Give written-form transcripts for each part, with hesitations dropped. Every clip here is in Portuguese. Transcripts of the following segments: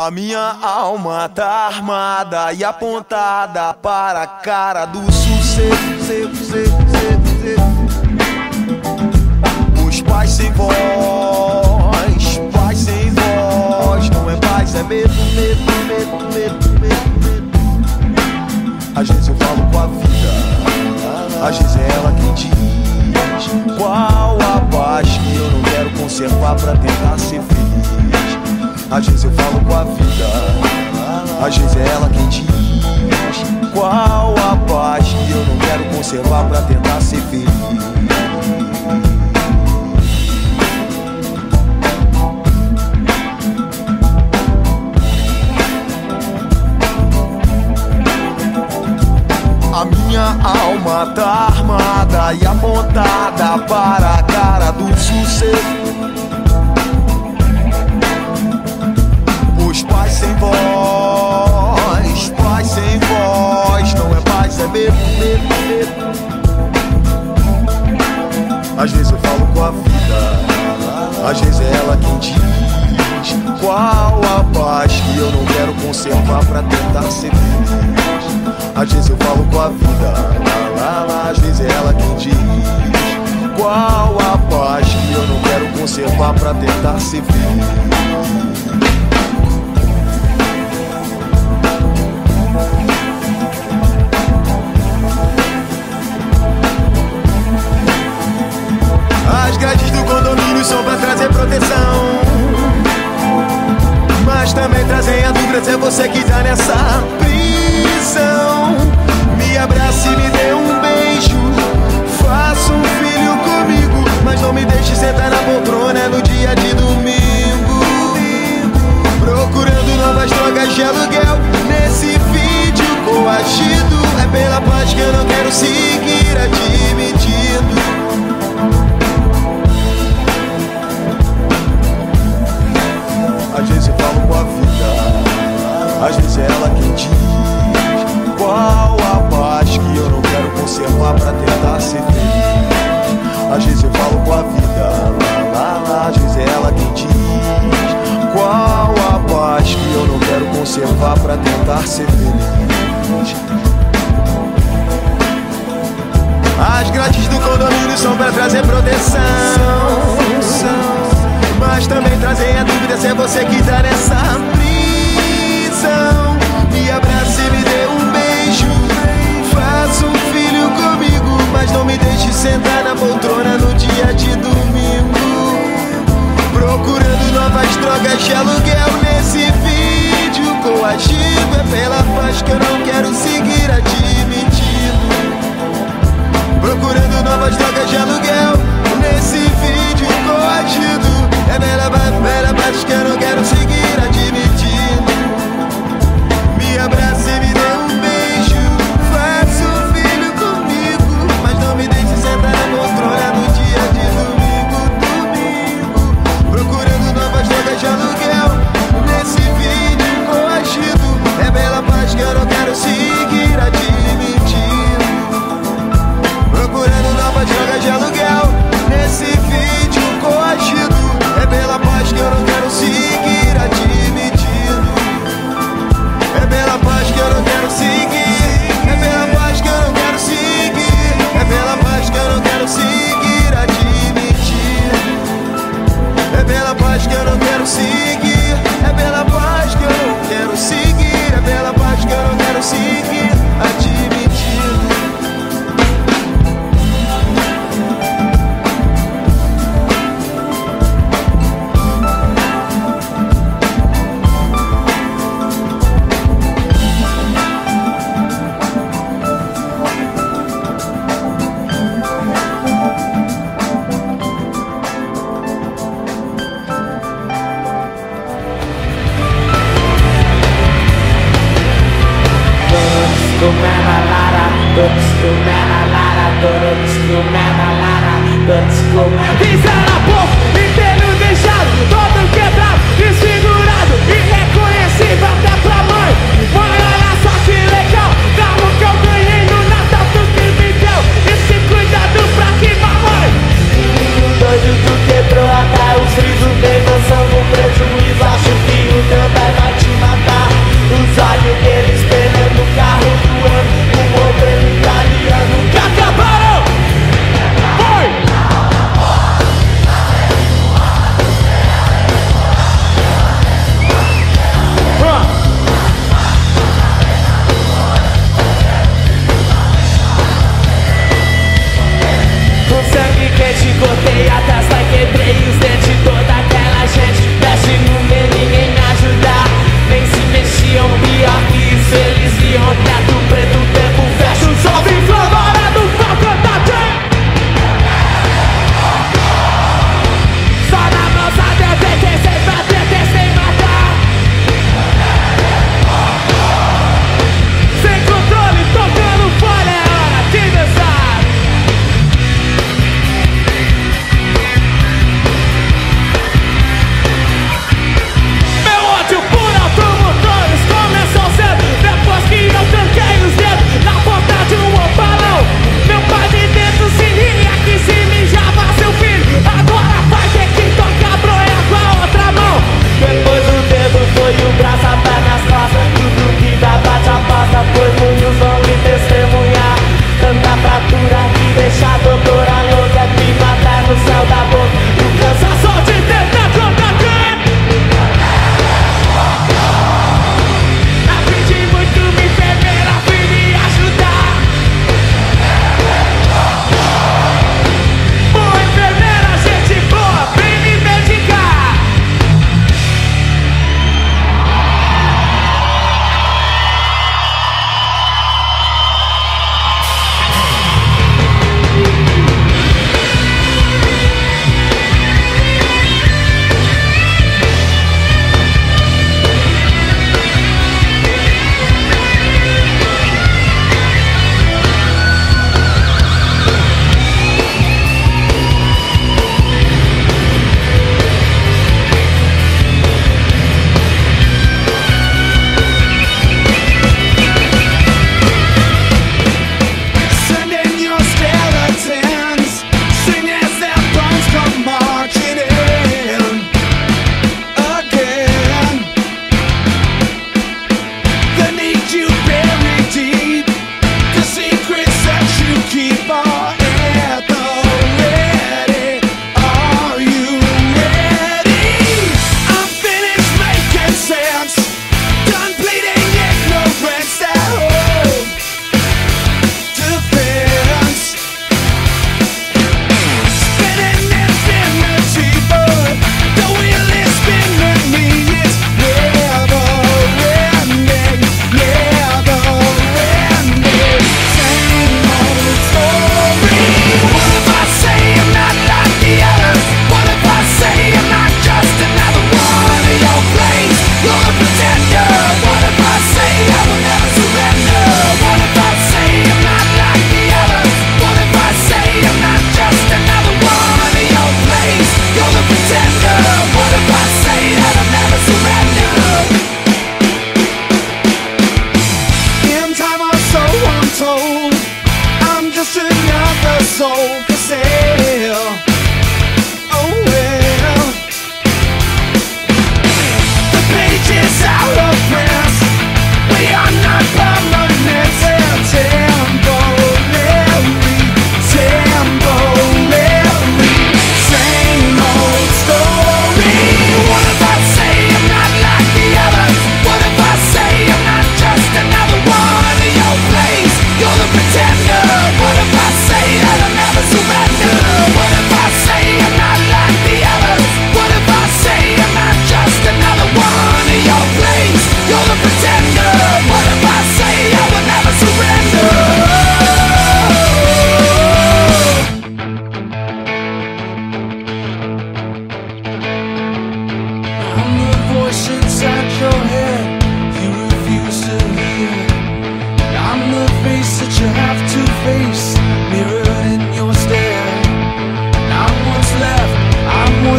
A minha alma tá armada e apontada para a cara do sucesso. Os pais sem voz, paz sem voz. Não é paz, é medo, medo, medo, medo, medo, medo. Às vezes eu falo com a vida, às vezes é ela quem diz qual a paz que eu não quero conservar pra tentar ser feliz. Às vezes eu falo com a vida, às vezes é ela quem diz qual a paz que eu não quero conservar pra tentar ser feliz. A minha alma tá armada e apontada para a cara do sucesso. Os pais sem voz, paz sem voz. Não é paz, é medo, medo, medo. Às vezes eu falo com a vida, às vezes é ela quem diz qual a paz que eu não quero conservar pra tentar ser feliz. Às vezes eu falo com a vida, às vezes é ela quem diz qual a paz que eu não quero conservar pra tentar ser feliz. As grades do condomínio são pra trazer proteção, mas também trazem a dúvida se é você que tá nessa prisão. Me abrace e me dê um beijo, faça um filho comigo, mas não me deixe sentar na poltrona no dia de domingo, procurando novas drogas de aluguel nesse vídeo coagido. É pela paz que eu não quero seguir admitindo. Às vezes eu falo com a vida, às vezes é ela quem diz qual a paz que eu não quero conservar pra tentar ser feliz. Às vezes eu falo com a vida, às vezes é ela quem diz qual a paz que eu não quero conservar pra tentar ser feliz. As grades do condomínio são pra trazer proteção, mas também trazem a dúvida se é você que tá nessa prisão. Me abrace e me dê um beijo, faça um filho comigo, mas não me deixe sentar na poltrona no dia de domingo, procurando novas drogas de aluguel nesse vídeo coagido. É pela paz que eu não quero seguir admitindo, procurando novas drogas de aluguel nesse vídeo coagido. É bela paz que eu não quero seguir admitindo. Me abrace e me dê um beijo, faça um filho comigo, mas não me deixe sentar na poltrona no dia de domingo, procurando novas drogas de aluguel nesse vídeo coagido. É bela paz que eu não quero seguir admitindo, procurando novas drogas de aluguel nesse vídeo coagido. É pela paz que eu não quero seguir admitindo. É pela paz que eu não quero seguir. É pela paz que eu não quero seguir. É pela paz que eu não quero seguir admitindo. É pela paz que eu não quero seguir. É pela paz que eu não quero seguir. É pela paz que eu não quero seguir admitindo. Fizeram pouco, inteiro deixado, todo quebrado, desfigurado, irreconhecível até pra mãe. Mãe, olha só que legal, carro que eu ganhei no Natal, tu que me deu esse cuidado pra que mamãe. Doido, tu quebrou até os frisos, tem noção do prejuízo, acho que o teu pai vai te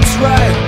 what's right.